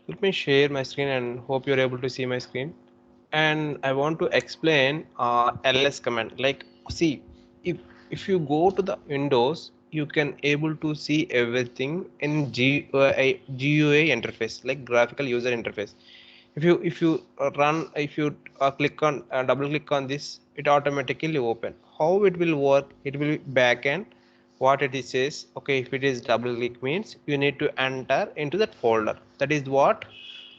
Let me share my screen and hope you're able to see my screen. And I want to explain ls command. Like, see, if you go to the Windows, you can able to see everything in GUI interface, like graphical user interface. If you run, if you click on double click on this, it automatically open. How it will work? It will be backend. What it is says, okay, if it is double click means you need to enter into that folder. That is what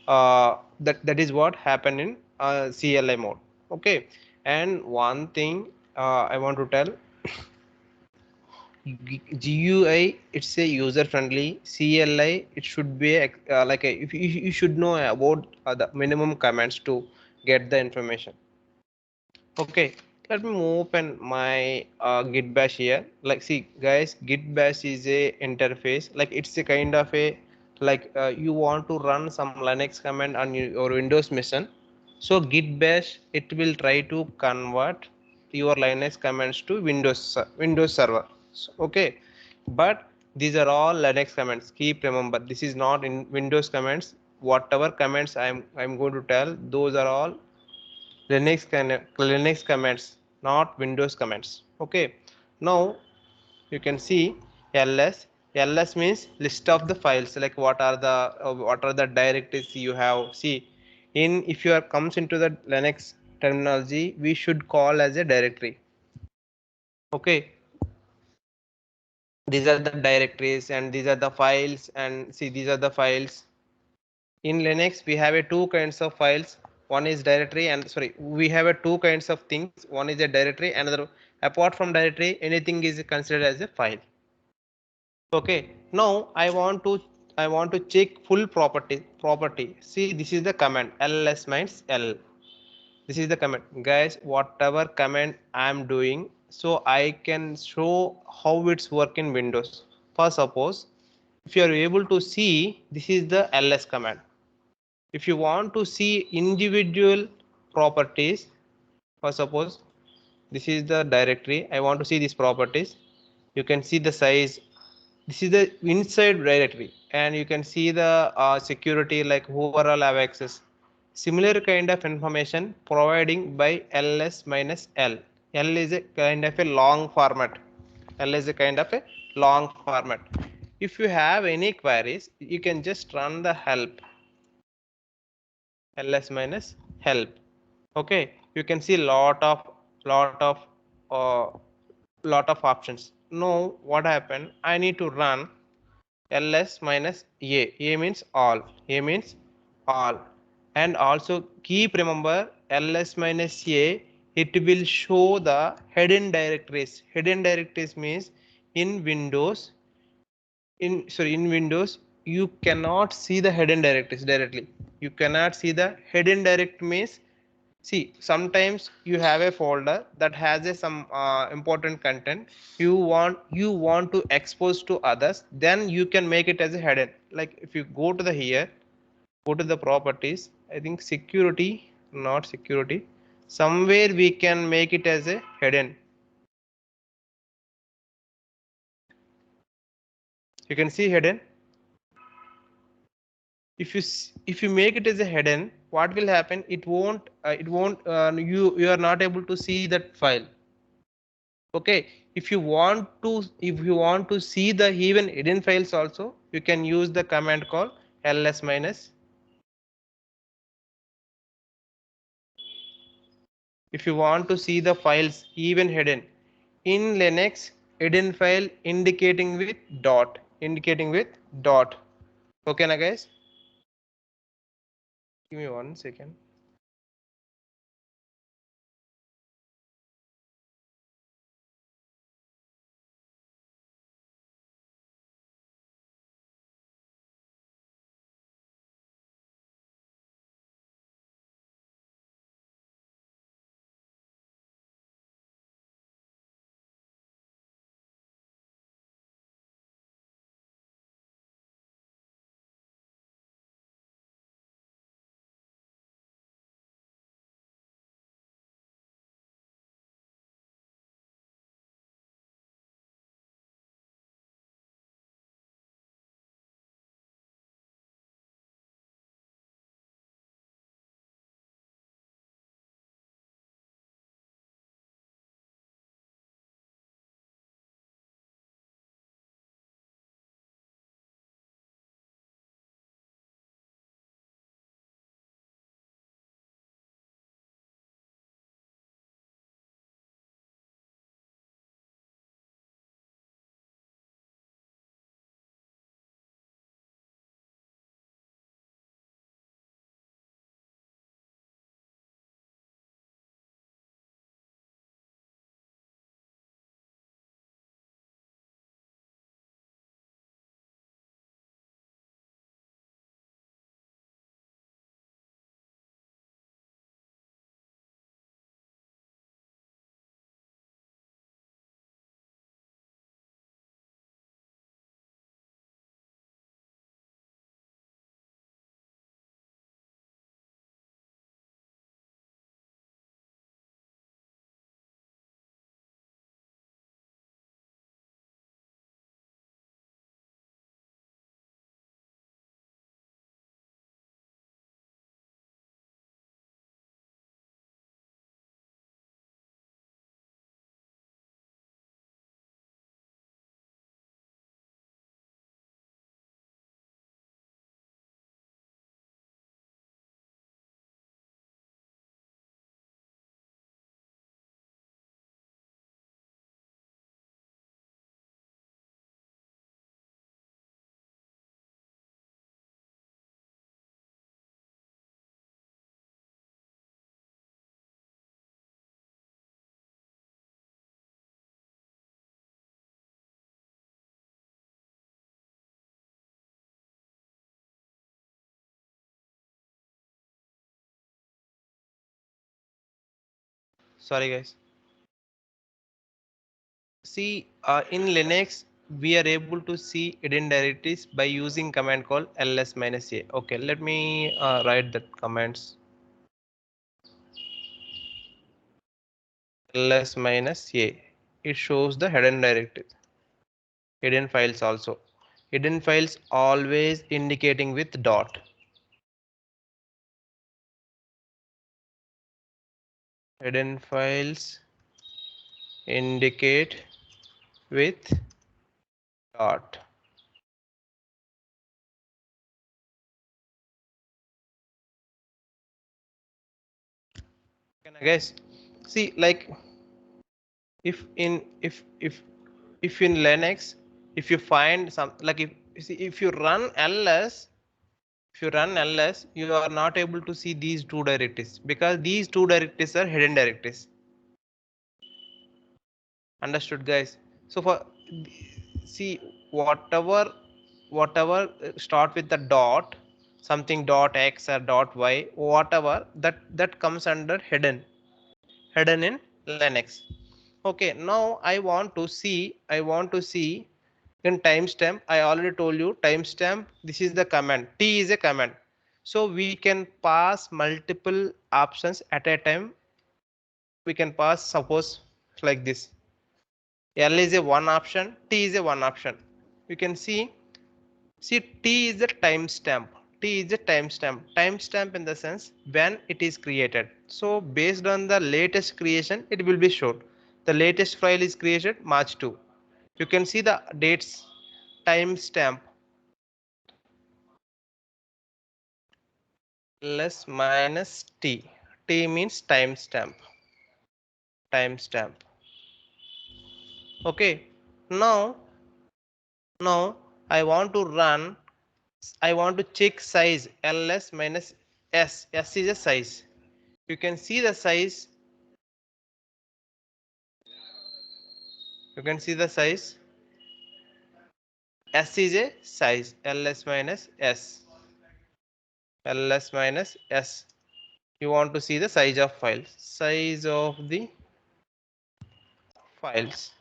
that is what happened in CLI mode. Okay. And one thing I want to tell, GUI, it's a user friendly. CLI, it should be like a, if you should know about the minimum commands to get the information. Okay, let me open my git bash here. Like, see guys, git bash is a interface, like it's a kind of a, like you want to run some Linux command on your Windows machine. So git bash, it will try to convert your Linux commands to Windows server. So, okay, but these are all Linux commands. Keep remember, this is not in Windows commands. Whatever commands I'm going to tell, those are all Linux commands, not Windows commands. Okay. Now you can see ls. Ls means list of the files. Like what are the directories you have. See, in if you are comes into the Linux terminology, we should call as a directory. Okay. These are the directories and these are the files, and see, these are the files. In Linux we have a two kinds of files. One is directory, and sorry, we have a two kinds of things. One is a directory, another, apart from directory, anything is considered as a file. Okay. Now I want to check full property. See, this is the command ls minus l. This is the command, guys. Whatever command I am doing, so I can show how it's work in Windows. For suppose, if you are able to see, this is the ls command. If you want to see individual properties, for suppose this is the directory, I want to see these properties. You can see the size. This is the inside directory, and you can see the security, like who are all have access. Similar kind of information providing by ls minus l. L is a kind of a long format. L is a kind of a long format. If you have any queries, you can just run the help, ls minus help. Okay, you can see lot of uh, lot of options. Now what happened, I need to run ls minus a. A means all. A means all. And also keep remember, ls minus a, it will show the hidden directories. Hidden directories means in Windows, in Windows you cannot see the hidden directories directly. You cannot see the hidden direct means, see, sometimes you have a folder that has a some important content. You want to expose to others, then you can make it as a hidden. Like, if you go to the here, go to the properties, I think security, not security, somewhere we can make it as a hidden. You can see hidden. If you make it as a hidden, what will happen, it won't you are not able to see that file. Okay. If you want to see the even hidden files also, you can use the command called ls minus. If you want to see the files even hidden in Linux, hidden file indicating with dot. Okay na guys, give me 1 second. Sorry guys. See, in Linux, we are able to see hidden directories by using command called ls minus a. Okay, let me write that commands. Ls minus a. It shows the hidden directories, hidden files also. Hidden files always indicating with dot. Hidden files indicate with dot. Can I guess? See, like if in if in Linux, if you find some like if you run ls, if you run ls, you are not able to see these two directories because these two directories are hidden directories. Understood, guys? So for see whatever start with the dot, something dot x or dot y, whatever that comes under hidden in Linux. Okay, now I want to see in timestamp. I already told you timestamp. This is the command. T is a command. So we can pass multiple options at a time. We can pass suppose like this. L is a one option. T is a one option. You can see T is the timestamp. T is the timestamp. Timestamp in the sense when it is created. So based on the latest creation, it will be shown. The latest file is created March 2. You can see the dates timestamp. Less minus T. T means timestamp. Timestamp. Okay. Now I want to run. I want to check size ls minus s. S is a size. You can see the size. You can see the size. S is a size. Ls minus s. Ls minus s. You want to see the size of files. Size of the files.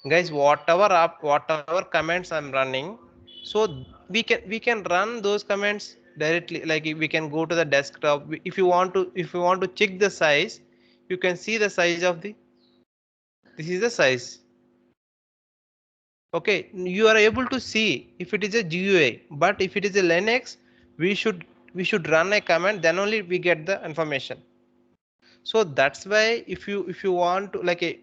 Guys, whatever commands I'm running, so we can run those commands directly. Like we can go to the desktop. If you want to check the size, you can see the size of the. This is the size. Okay, you are able to see if it is a GUI, but if it is a Linux, we should run a command, then only we get the information. So that's why if you want to like a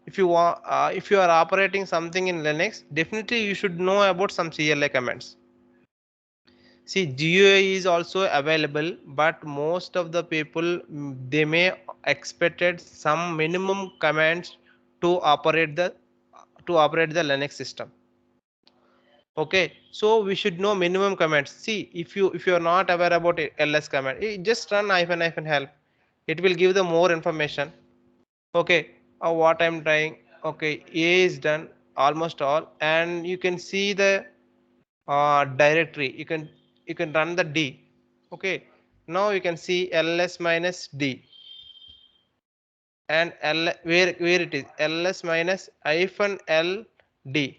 if you are operating something in Linux, definitely you should know about some CLI commands. See, GUI is also available, but most of the people they may expected some minimum commands to operate the Linux system. Okay, so we should know minimum commands. See, if you are not aware about ls command, just run hyphen help. It will give the more information. Okay, what I'm trying. Okay, A is done almost all, and you can see the directory. You can run the D. Okay, now you can see ls minus D and L where it is ls minus hyphen L D.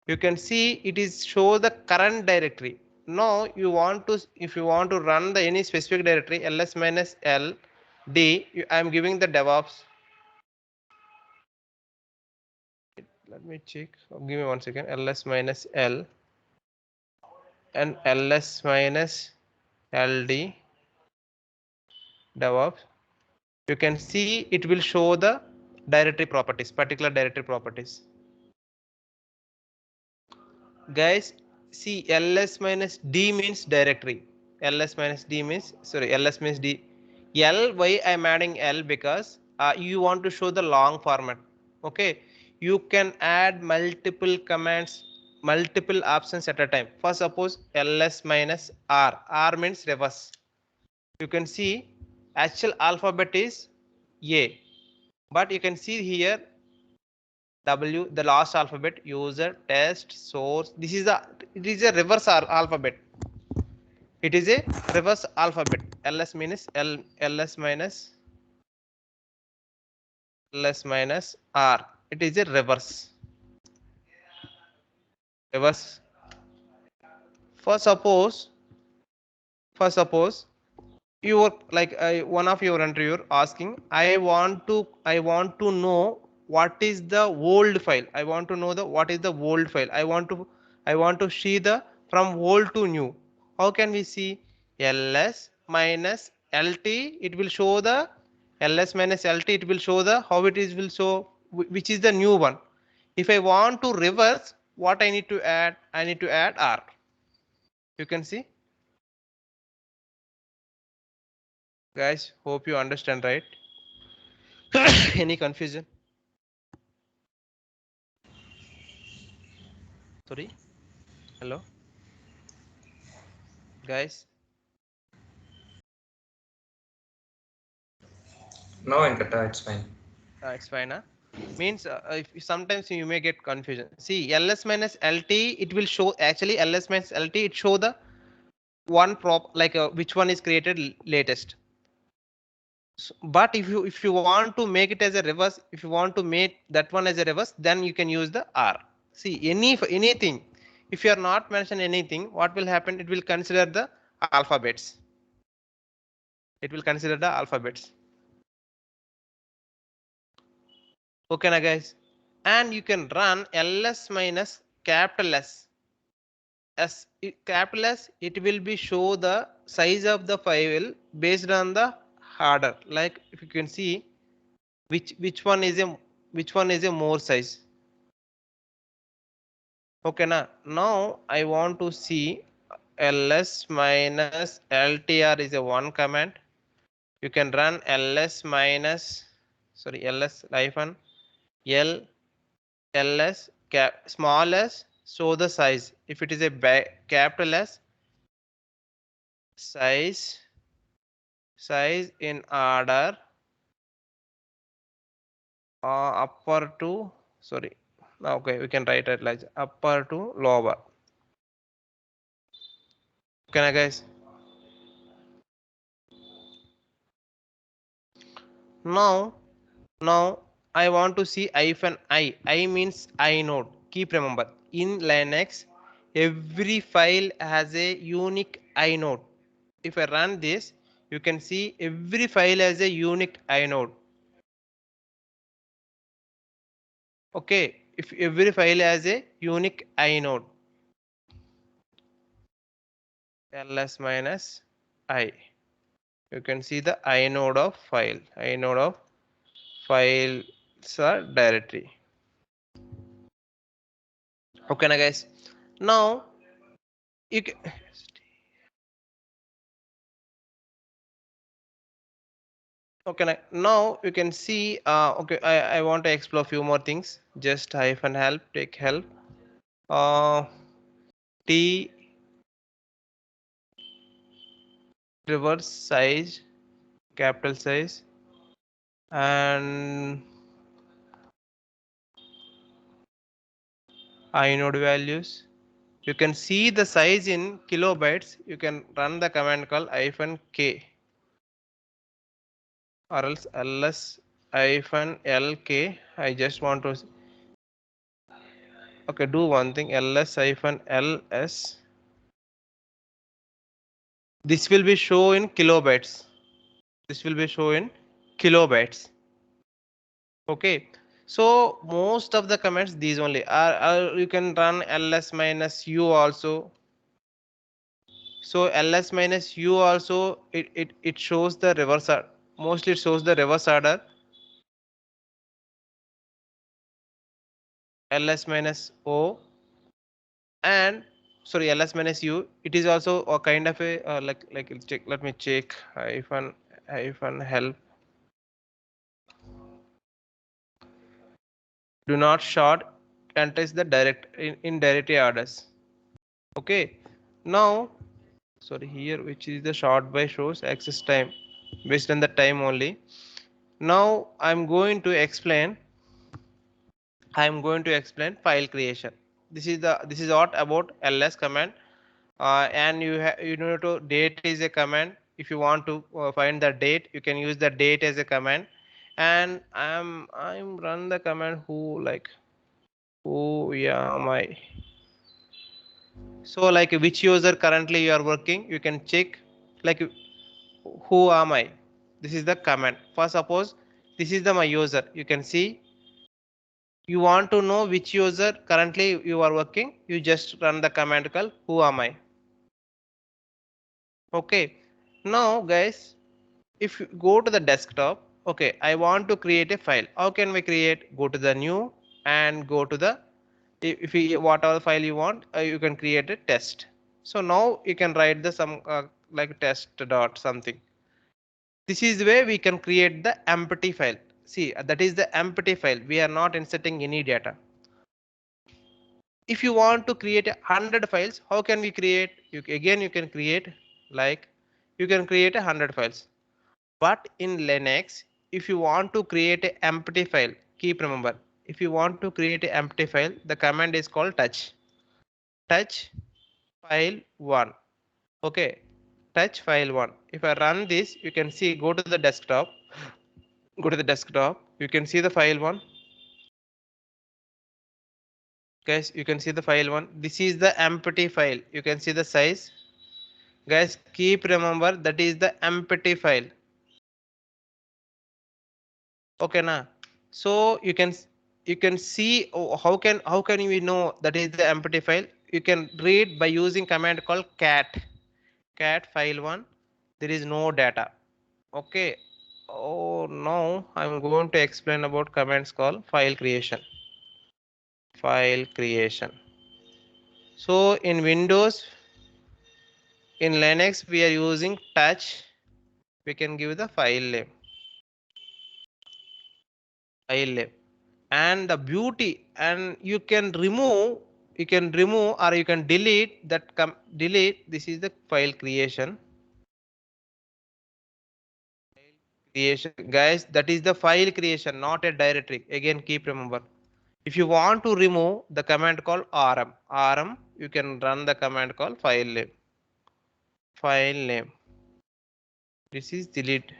You can see it is show the current directory. Now you want to if you want to run the any specific directory ls minus L D, I am giving the DevOps. Let me check. Give me 1 second. Ls minus L and ls minus LD DevOps. You can see it will show the directory properties, particular directory properties. Guys, see ls minus D means directory. Ls minus D means ls means D. L, why I'm adding L, because you want to show the long format. Okay, you can add multiple commands, multiple options at a time. For suppose ls minus R means reverse. You can see actual alphabet is A, but you can see here W, the last alphabet, user, test, source. It is a reverse alphabet. It is a reverse alphabet. Ls minus L, ls minus ls minus r. It is a reverse. Reverse. For suppose you were like one of your interviewer asking, I want to know what is the old file. I want to know the what is the old file. I want to see the from old to new. How can we see? ls minus lt, it will show the ls minus lt, it will show the how it is will show which is the new one. If I want to reverse, what I need to add? I need to add r. You can see, guys, hope you understand, right? Any confusion? Sorry, hello, guys. No, Venkata, it's fine. It's fine. Huh? Means if sometimes you may get confusion. See, ls minus lt, it will show actually ls minus lt. It show the one prop like which one is created latest. So, but if you want to make it as a reverse, if you want to make that one as a reverse, then you can use the r. See, anything. If you are not mention anything, what will happen? It will consider the alphabets. It will consider the alphabets. Okay, na guys. And you can run ls minus capital S. Capital S, it will be show the size of the file based on the order. Like if you can see which one is a more size. Okay, now I want to see ls minus ltr is a one command. You can run ls minus ls hyphen l ls small s, show the size. If it is a capital S, size in order upper to okay, we can write it like upper to lower. Okay, guys. Now I want to see hyphen I means inode. Keep remember, in Linux every file has a unique inode. If I run this, you can see every file has a unique inode. Okay, if every file has a unique inode, ls minus I, you can see the inode of files are directory. Okay, now guys, now you can, okay, now you can see okay, I want to explore few more things. Just hyphen help, take help, uh t reverse size, capital size, and inode values. You can see the size in kilobytes. You can run the command called hyphen k or else ls hyphen lk. I just want to okay, do one thing, ls hyphen ls. This will be show in kilobytes. This will be show in kilobytes. Okay, so most of the commands these only are you can run ls minus u also. So ls minus u also it shows the reverse order. Mostly it shows the reverse order. ls minus o and ls minus u, it is also a kind of a like check, let me check hyphen help, do not short contains the direct in directory orders. Okay, now here which is the short by shows access time based on the time only. Now I'm going to explain file creation. This is what about ls command. And you know to date is a command. If you want to find the date, you can use the date as a command. and I'm run the command who am I. So like which user currently you are working, you can check like who am I. This is the command. For suppose this is the my user, you can see. You want to know which user currently you are working, you just run the command called who am I. Okay, now guys, if you go to the desktop, okay, I want to create a file. How can we create? Go to the new and go to the, if you whatever file you want, you can create a test. So now you can write the some like test dot something. This is the way we can create the empty file. See, that is the empty file, we are not inserting any data. If you want to create 100 files, how can we create? Again you can create like, you can create 100 files. But in Linux, if you want to create an empty file, keep remember, if you want to create an empty file, the command is called touch file 1. Okay, touch file 1. If I run this, you can see, go to the desktop, go to the desktop, you can see the file 1. Guys, you can see the file 1. This is the empty file. You can see the size. Guys, keep remember that is the empty file. Okay na. So you can see, oh, how can we know that is the empty file? You can read by using command called cat file 1. There is no data. Okay. Oh, now I'm going to explain about commands called file creation. So in Windows, in Linux we are using touch. We can give the file name and the beauty, and you can remove or you can delete that delete. This is the file creation, guys. That is the file creation, not a directory. Again, keep remember, if you want to remove the command called rm, you can run the command called file name. This is delete.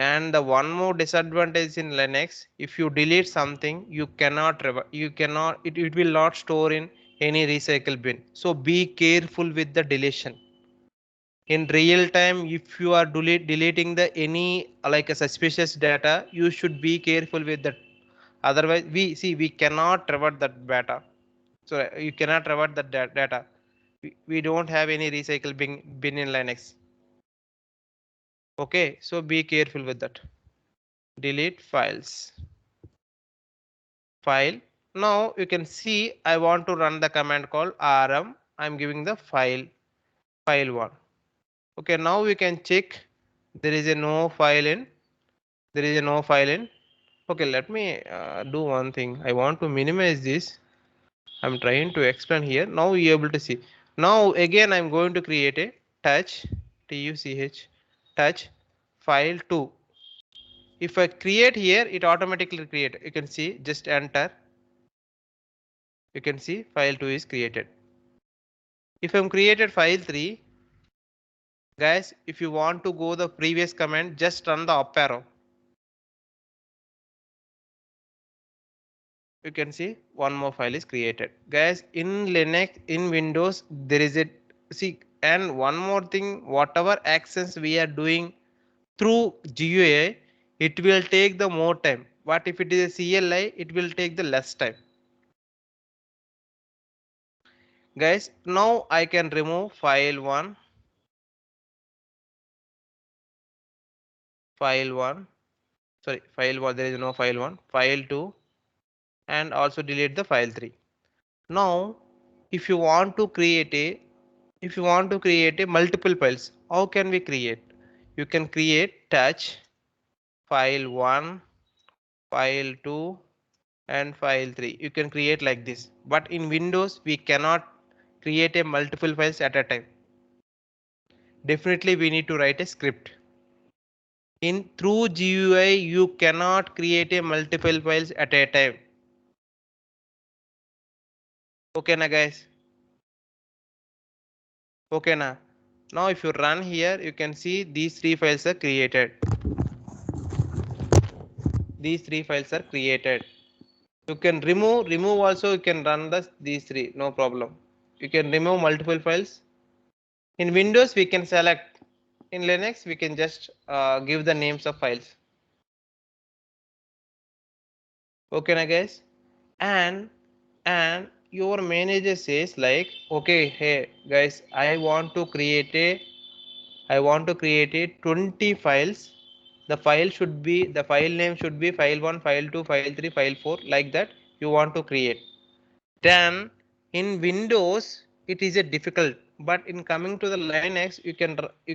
And the one more disadvantage in Linux, if you delete something, it will not store in any recycle bin. So be careful with the deletion. In real time, if you are deleting the any like a suspicious data, you should be careful with that. Otherwise, we cannot revert that data. So you cannot revert that data. We don't have any recycle bin in Linux. Okay, so be careful with that. Delete file. Now you can see I want to run the command called rm. I'm giving the file1. Okay, now we can check there is a no file in. There is a no file in. Okay, let me do one thing. I want to minimize this. I'm trying to explain here. Now you able to see. Now again I'm going to create a touch touch file 2. If I create here, it automatically create. You can see, just enter. You can see file 2 is created. If I'm created file 3, guys, if you want to go the previous command, just run the up arrow. You can see one more file is created. Guys, in Linux, in Windows, there is a, see, and one more thing, whatever actions we are doing through GUI, it will take the more time. But if it is a CLI, it will take the less time. Guys, now I can remove file 1, file 1, sorry, file 1, there is no file 1, file 2, and also delete the file 3. Now if you want to create a, multiple files, how can we create? You can create touch file 1, file 2, and file 3. You can create like this, but in Windows we cannot create a multiple files at a time. Definitely we need to write a script. In through GUI you cannot create a multiple files at a time. Okay na guys? Okay na? Now if you run here, you can see these 3 files are created. these three files are created. You can remove also, you can run these three, no problem. You can remove multiple files. In Windows we can select, in Linux we can just give the names of files. Okay na guys? And your manager says like, okay, hey guys, I want to create a 20 files. The file name should be file 1, file 2, file 3, file 4, like that you want to create. Then in Windows it is a difficult, but in coming to the Linux you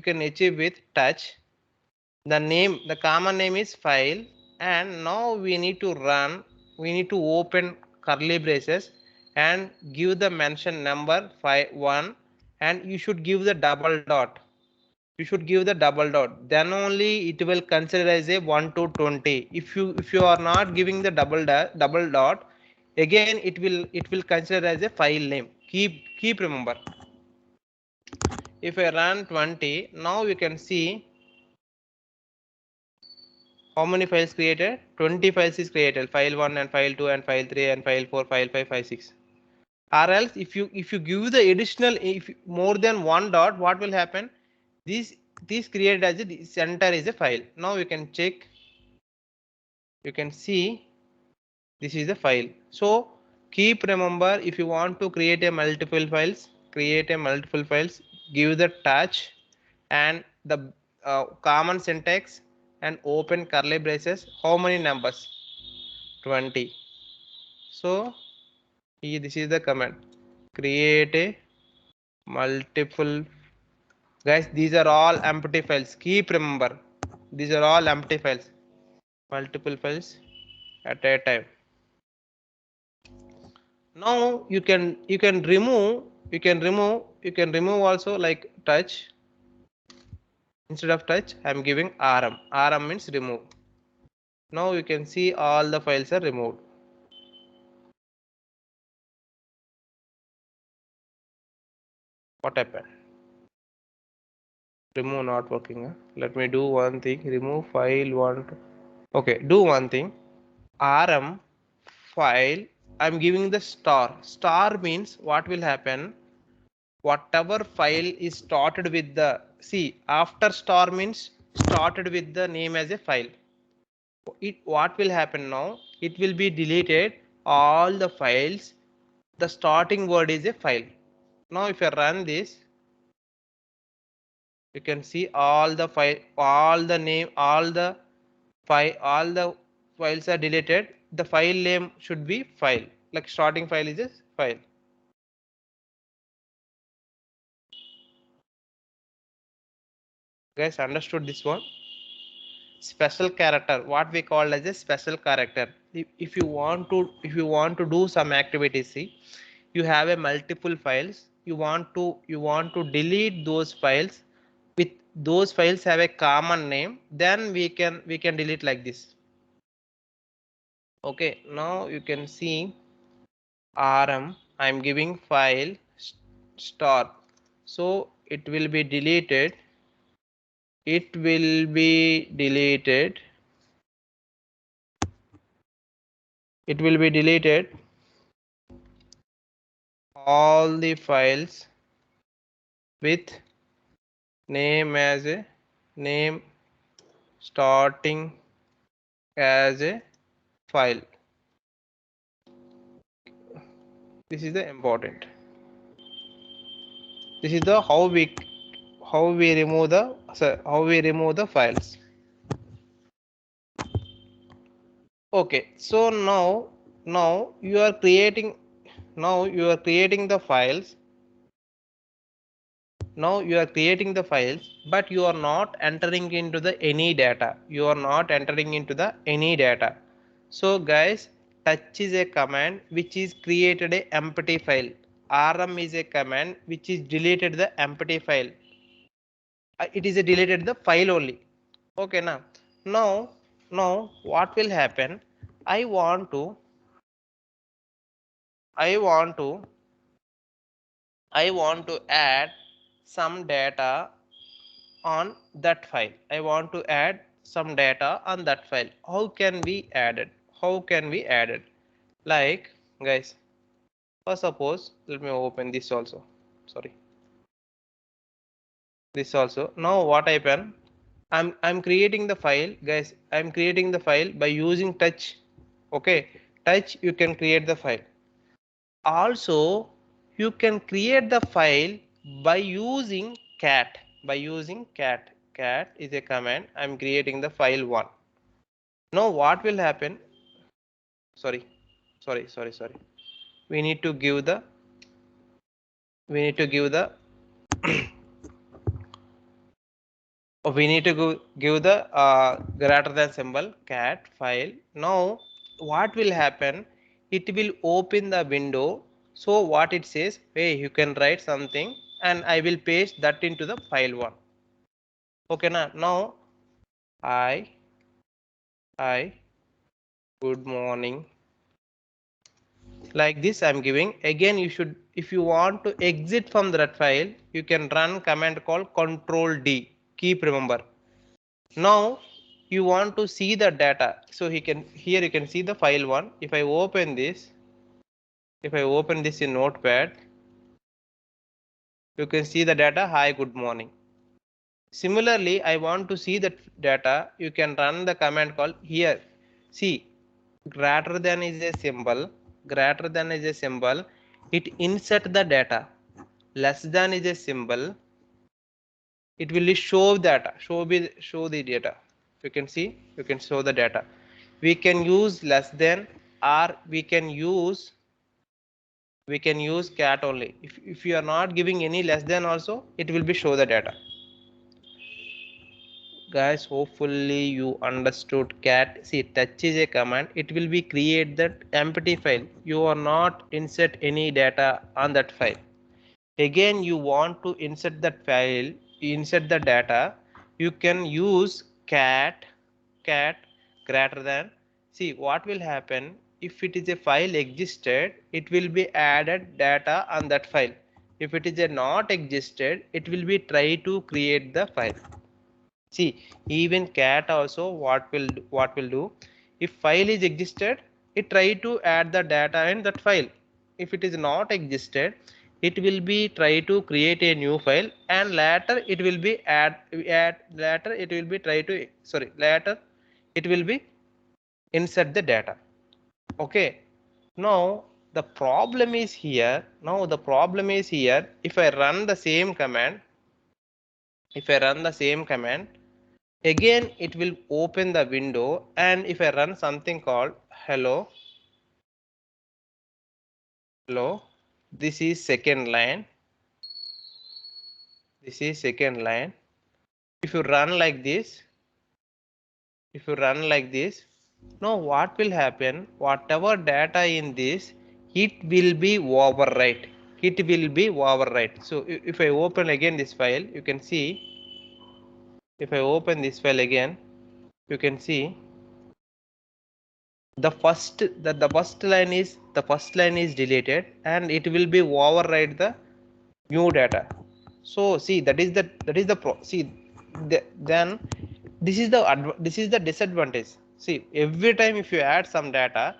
can achieve with touch. The common name is file, and now we need to open curly braces and give the mention number 1, and you should give the double dot. You should give the double dot, then only it will consider as a 1 to 20. If you are not giving the double dot, again it will consider as a file name. Keep remember. If I run 20, now you can see how many files created. 20 files is created, file 1 and file 2 and file 3 and file 4, file 5, file 6. Or else if you give the additional, if more than one dot, what will happen? This created as a center is a file. Now you can check, you can see this is a file. So keep remember, if you want to create a multiple files, give the touch and the common syntax and open curly braces. How many numbers? 20. So this is the command, create a multiple. Guys, these are all empty files. Keep remember, these are all empty files, multiple files at a time. Now you can remove also, like touch. Instead of touch I am giving rm means remove. Now you can see all the files are removed. What happened? Remove not working, huh? Let me do one thing. Remove file one. Okay, do one thing. Rm file, I'm giving the star means what will happen? Whatever file is started with the, see, after star means started with the name as a file, it what will happen now? It will be deleted all the files, the starting word is a file. Now if I run this, you can see all the file, all the name, all the files are deleted. The file name should be file, like starting file is a file. Guys, understood this one? Special character, what we call as a special character. If you want to do some activity, see, you have a multiple files, you want to delete those files with those files have a common name, then we can delete like this. Okay, now you can see rm, I'm giving file star, so it will be deleted, it will be deleted all the files with name as a name starting as a file. This is the important. This is the how we remove the, how we remove the files. Okay, so now you are creating the files. Now you are creating the files, but you are not entering into the any data. You are not entering into the any data. So guys, touch is a command which is created a empty file. Rm is a command which is deleted the empty file. It is a deleted the file only. Okay, now what will happen? i want to i want to I want to add some data on that file. I want to add some data on that file. How can we add it? How can we add it? Like guys, for suppose let me open this also. Sorry, this also. Now what happen? I'm creating the file, guys. I'm creating the file by using touch. Okay, touch you can create the file. Also, you can create the file by using cat. By using cat. Cat is a command. I'm creating the file one. Now what will happen? Sorry, sorry. We need to give the we need to give the we need to give the greater than symbol cat file. Now what will happen, it will open the window. So what it says, hey, you can write something and I will paste that into the file one. Okay, now I good morning, like this I'm giving. Again, you should, if you want to exit from that file, you can run command called control D. Keep remember. Now you want to see the data, so he can, here you can see the file one. If I open this, if I open this in notepad, you can see the data, hi good morning. Similarly, I want to see that data, you can run the command called here. See, greater than is a symbol, greater than is a symbol, it insert the data. Less than is a symbol, it will show data, show the data. You can see, you can show the data. We can use less than, or we can use cat only. If you are not giving any less than also, it will be show the data. Guys, hopefully you understood cat. See, touch is a command, it will be create that empty file. You are not insert any data on that file. Again, you want to insert that file, insert the data, you can use cat greater than. See what will happen, if it is a file existed, it will be added data on that file. If it is a not existed, it will be try to create the file. See, even cat also what will do, if file is existed, it try to add the data in that file. If it is not existed, it will be try to create a new file, and later it will be add later it will be try to, sorry, later it will be insert the data. Okay, now the problem is here, if I run the same command, if I run the same command, again it will open the window, and if I run something called hello, this is second line, this is second line. If you run like this, if you run like this, now what will happen, whatever data in this, it will be overwrite, it will be overwrite. So if I open again this file, you can see, if I open this file again, you can see the first line is deleted, and it will be overwrite the new data. So see, that is the pro. See, then this is the disadvantage. See, every time if you add some data,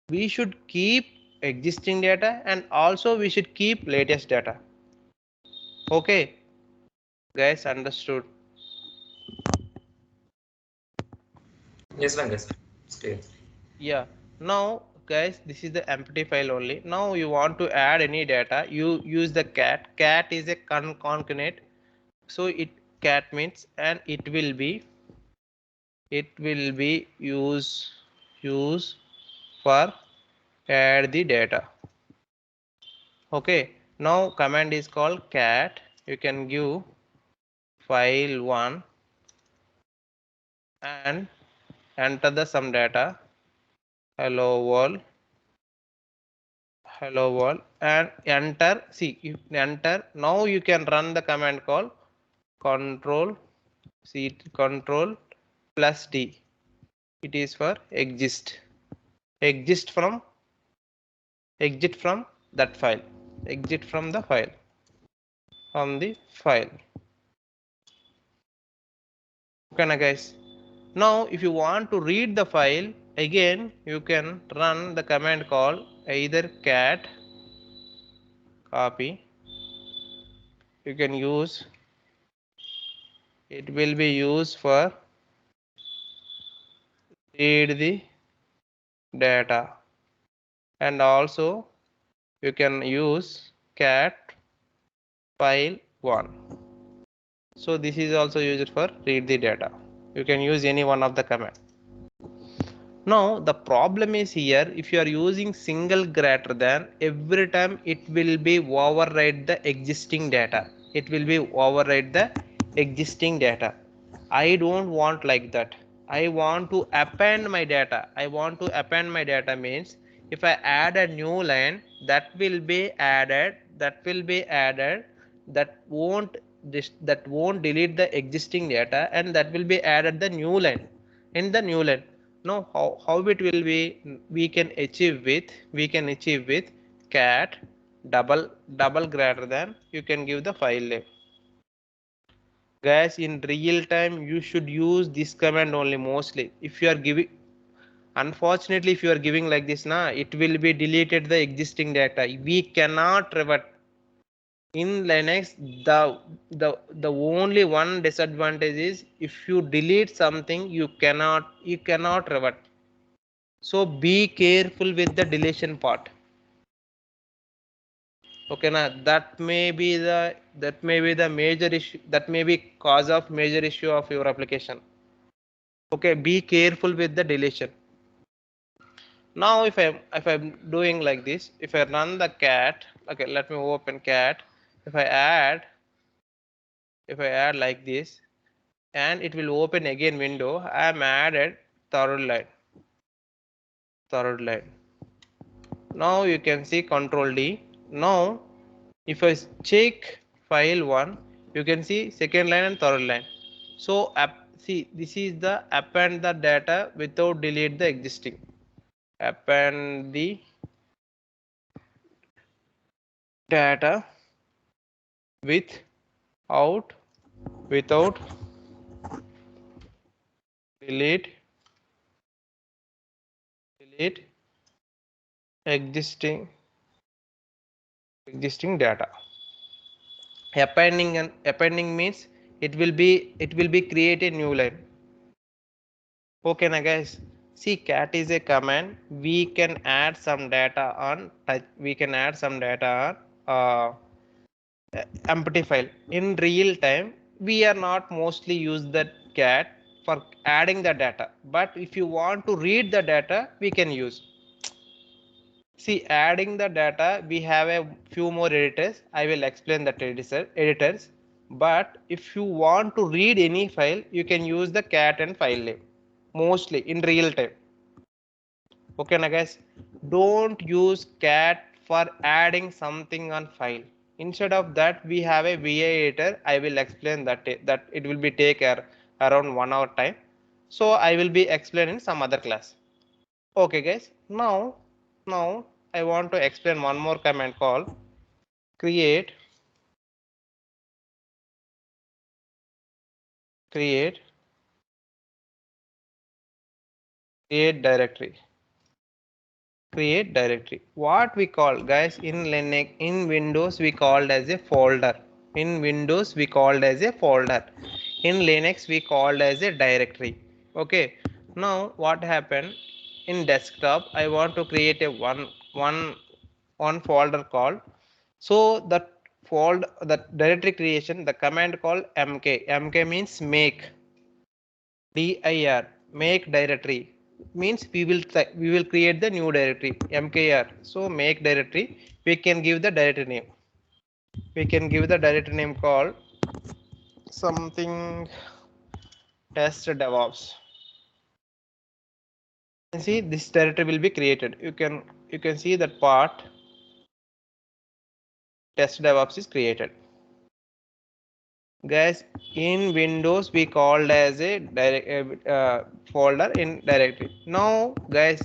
we should keep existing data, and also we should keep latest data. Okay, guys, understood? Yes, fine, guys. Stay. Yeah, now guys, this is the empty file only. Now you want to add any data, you use the cat is a concatenate. So it cat means, and it will be use for add the data. Okay, now command is called cat. You can give file one and enter the some data, hello world, and enter. See, you enter. Now you can run the command called control control plus D. It is for exist from that file, exit from the file, from the file. Okay, na guys. Now if you want to read the file, again you can run the command called either cat copy. You can use, it will be used for read the data, and also you can use cat file 1. So this is also used for read the data. You can use any one of the command. Now the problem is here, if you are using single greater than, every time it will be override the existing data. It will be override the existing data. I don't want like that. I want to append my data. I want to append my data means if I add a new line, that will be added, that will be added, that won't that won't delete the existing data, and that will be added the new line in the new line. Now how it will be, we can achieve with cat double greater than, you can give the file name. Guys, in real time you should use this command only mostly. If you are giving, unfortunately if you are giving like this na, it will be deleted the existing data, we cannot revert. In Linux, the only one disadvantage is if you delete something, you cannot revert. So be careful with the deletion part. Okay na, that may be the major issue, that may be cause of major issue of your application. Okay, be careful with the deletion. Now if I'm doing like this, if I run the cat, okay, let me open cat. if i add if I add like this, and it will open again window, I am added third line. Now you can see control D. Now if I check file 1, you can see second line and third line. So see, this is the append the data without delete the existing. Append the data without without delete delete existing data. Appending means it will be create a new line. Okay now guys, see cat is a command. We can add some data on touch, we can add some data on empty file. In real time we are not mostly use that cat for adding the data, but if you want to read the data, we can use. See, adding the data, we have a few more editors. I will explain that editors. But if you want to read any file, you can use the cat and file name. Mostly in real time. Okay, now guys, don't use cat for adding something on file. Instead of that, we have a VA editor. I will explain that it will be take around 1 hour time. So I will be explaining some other class. Okay guys, now I want to explain one more command called create create create directory. What we call, guys, in Linux, in Windows we called as a folder. In Windows we called as a folder. In Linux we called as a directory. Okay, now what happened, in desktop I want to create a one folder called, so that folder, that directory creation, the command called mk means make, dir, make directory means we will create the new directory mkr. So make directory, we can give the directory name, we can give the directory name called something test DevOps. You can see this directory will be created. You can see that part test DevOps is created. Guys, in Windows we called as a folder in directory. Now guys,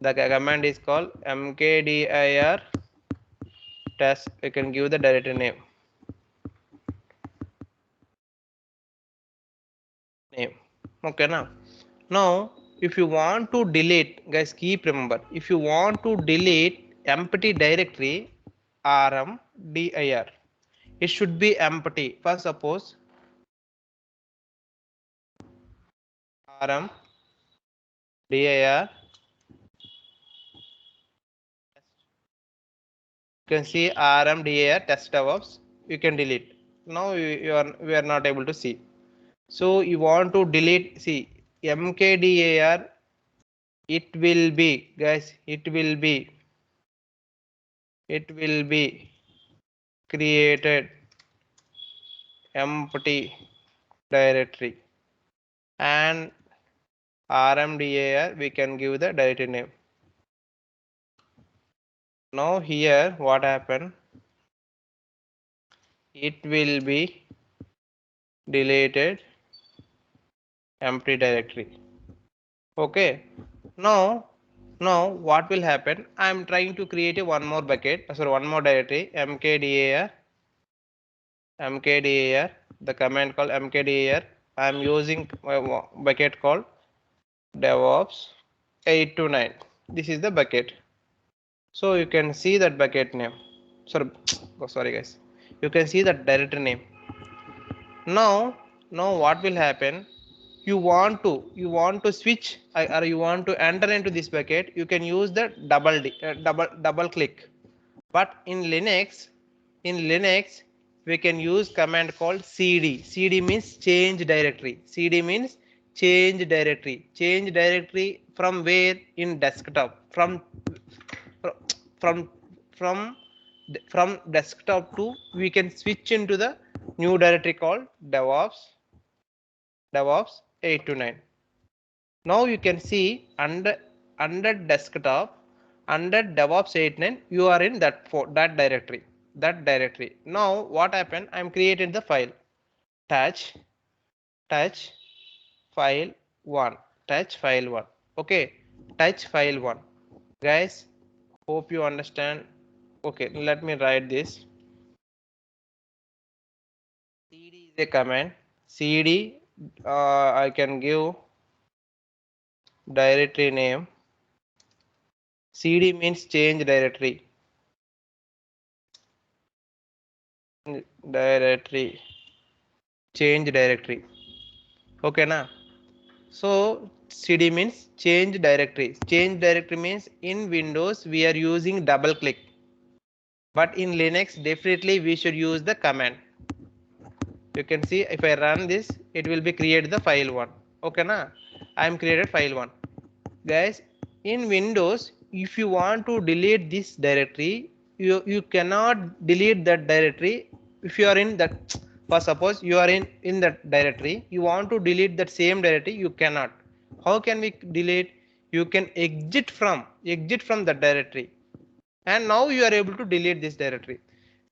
the command is called mkdir test. You can give the directory name. Okay, now if you want to delete, guys, keep remember, if you want to delete empty directory, rm dir, it should be empty. First, suppose rm dir, you can see rm dir test DevOps, you can delete. Now we are not able to see. So you want to delete, see mkdir, it will be, guys, it will be created empty directory, and rmdir we can give the directory name. Now here what happened, it will be deleted empty directory. Okay, now what will happen, I am trying to create a one more bucket, sorry, one more directory, mkdir, the command called mkdir, I am using a bucket called DevOps 829. This is the bucket. So you can see that bucket name. Sorry, oh, sorry guys. You can see that directory name. Now what will happen? You want to switch, or you want to enter into this bucket. You can use the double click. But in Linux, we can use command called cd. Cd means change directory. Cd means change directory. Change directory from where? In desktop. From from from desktop to, we can switch into the new directory called DevOps 829. Now you can see under desktop, under DevOps 89, you are in that directory. Now what happened? I am created the file touch touch file one, touch file one. Okay, touch file one. Guys, hope you understand. Okay, let me write this. Cd is a command. Cd, I can give directory name. Cd means change directory. Directory, change directory. Okay, na? So cd means change directory. Change directory means in Windows we are using double click, but in Linux definitely we should use the command. You can see if I run this, it will be create the file one. Okay, na? I am created file one. Guys, in Windows, if you want to delete this directory, you cannot delete that directory. If you are in that, for suppose you are in that directory, you want to delete that same directory, you cannot. How can we delete? You can exit from that directory, and now you are able to delete this directory.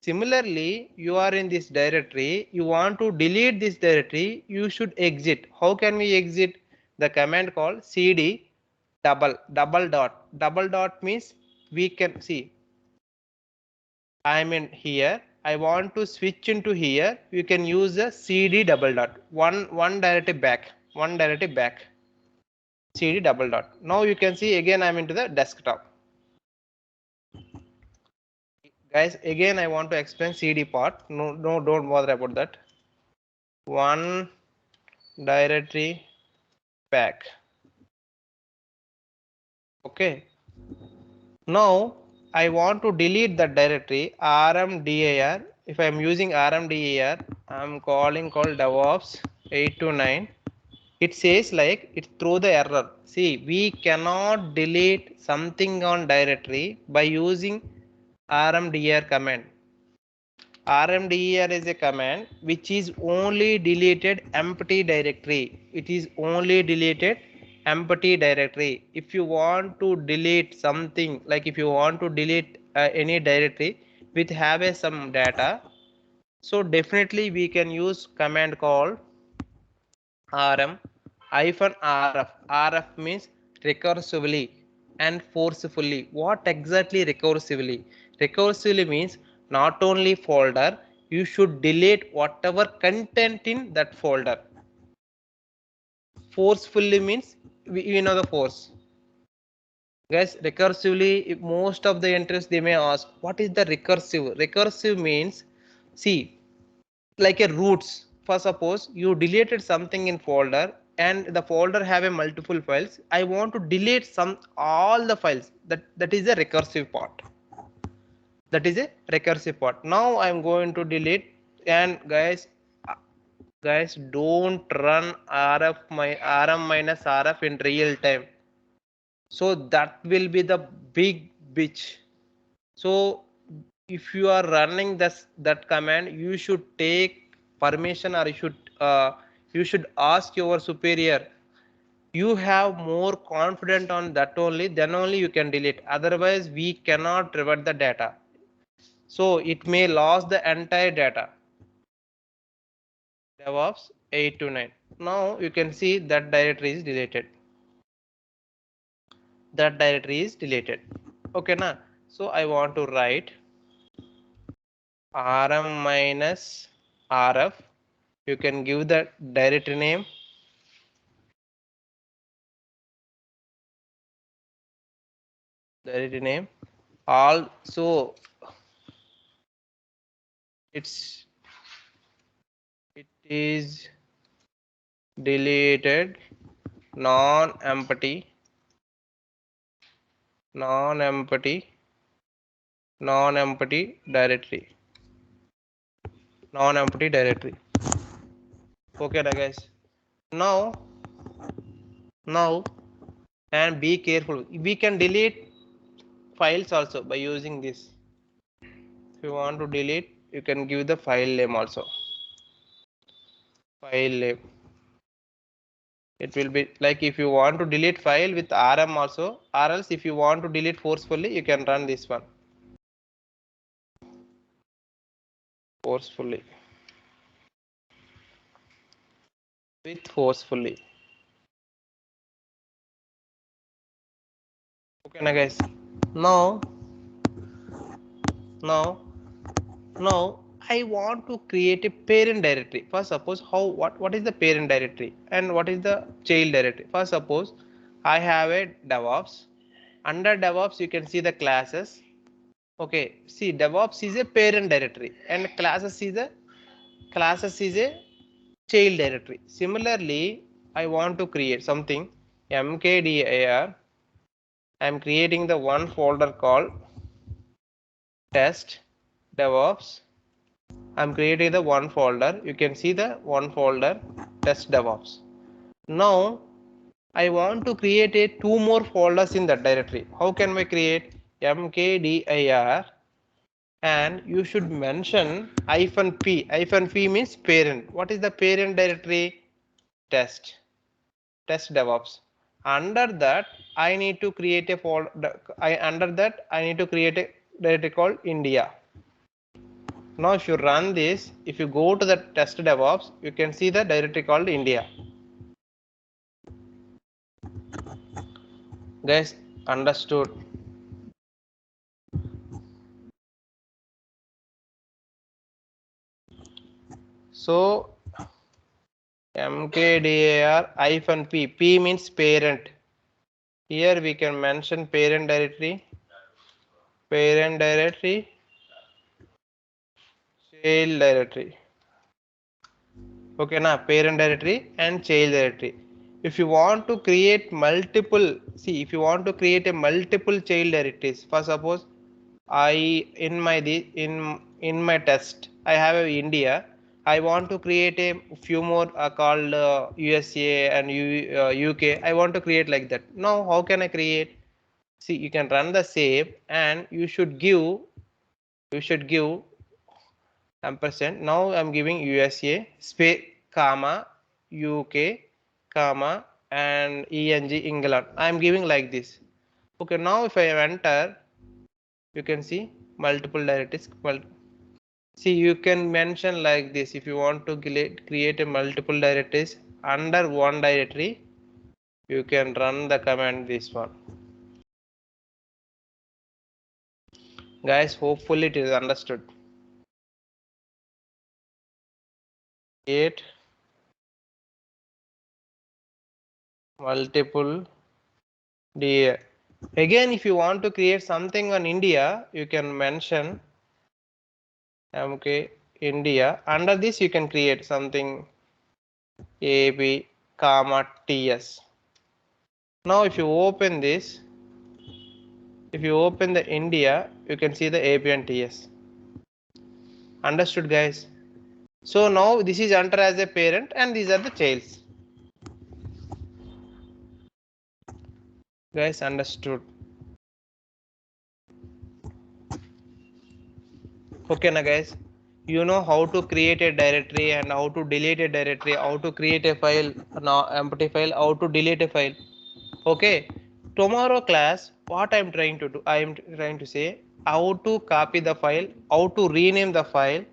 Similarly, you are in this directory, you want to delete this directory, you should exit. How can we exit? The command called cd double dot means, we can see I am in here, I want to switch into here, you can use the cd double dot, one directory back, cd double dot. Now you can see again I am into the desktop. Guys, again I want to explain cd part. No, don't bother about that. One directory back. Okay, now I want to delete that directory rmdir. If I am using rmdir, I am called DevOps 829. It says like it throw the error. See, we cannot delete something on directory by using rmdir command. rmdir is a command which is only deleted empty directory. It is only deleted empty directory. If you want to delete something, like if you want to delete any directory with have some data, so definitely we can use command called rm hyphen rf. Rf means recursively and forcefully. What exactly recursively? Recursively means not only folder, you should delete whatever content in that folder. forcefully means we know the force. Guys, recursively, most of the entries they may ask, what is the recursive? Recursive means, see, like a roots. For suppose you deleted something in folder and the folder have a multiple files. I want to delete all the files. That is a recursive part. That is a recursive part. Now I'm going to delete, and guys don't run rm minus rf in real time, so that will be the big bitch. So if you are running that command, you should take permission, or you should ask your superior. You have more confident on that only, then only you can delete, otherwise we cannot revert the data, so it may lose the entire data. DevOps 8 to 9. Now you can see that directory is deleted. That directory is deleted. Okay, na? So I want to write rm minus rf. You can give the directory name. Directory name. Also, it is deleted non-empty non-empty non-empty directory. Non-empty directory. Okay, guys. Now, and be careful. We can delete files also by using this. If you want to delete, you can give the file name also. File name. It will be like if you want to delete file with rm also, or else if you want to delete forcefully, you can run this one. Forcefully. With forcefully. Okay, now guys. Now now now I want to create a parent directory. First, suppose what is the parent directory and what is the child directory. First, suppose I have a DevOps. Under DevOps, you can see the classes. Okay, see, DevOps is a parent directory and classes is a child directory. Similarly, I want to create something mkdir. I am creating the one folder called test DevOps. I'm creating the one folder. You can see the one folder test DevOps. Now I want to create a two more folders in that directory. How can we create mkdir, and you should mention -p. -p means parent. What is the parent directory? Test DevOps. Under that I need to create a folder. Under that I need to create a directory called India. Now if you run this, if you go to the test DevOps, you can see the directory called India. Guys, understood? So mkdir -p. P means parent. Here we can mention parent directory, child directory. Okay, now parent directory and child directory. If you want to create multiple, see, if you want to create a multiple child directories, for suppose I in my test I have a India. I want to create a few more called USA and UK. I want to create like that. Now how can I create? See, you can run the save, and you should give ampersand. Now I'm giving USA space comma UK comma and ENG England. I'm giving like this. Okay, now if I enter, you can see multiple directories. See, you can mention like this. If you want to create a multiple directories under one directory, you can run the command this one. Guys, hopefully it is understood. Create multiple DA. Again, if you want to create something on India, you can mention okay India. Under this, you can create something AB comma TS. Now, if you open this, if you open the India, you can see the AB and TS. Understood, guys? So now this is enter as a parent, and these are the childs. Guys, understood? Okay, na guys. You know how to create a directory and how to delete a directory, how to create a file, now empty file, how to delete a file. Okay. Tomorrow class, what I'm trying to do, I am trying to say how to copy the file, how to rename the file,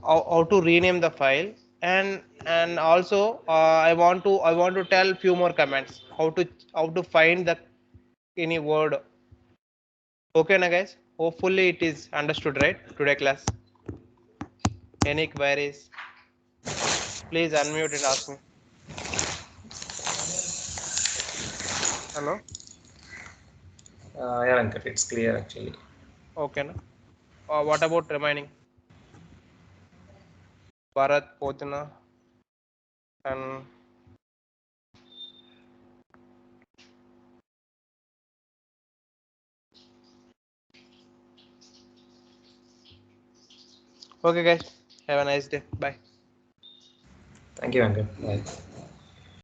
how to rename the file, and also I want to tell few more comments how to find the any word. Okay, na guys. Hopefully it is understood, right? Today class. Any queries? Please unmute and ask me. Hello. Yeah, Venkat, it's clear actually. Okay, na. What about remaining? Bharat, Pochana, and okay, guys. Have a nice day. Bye. Thank you, Venkat. Bye.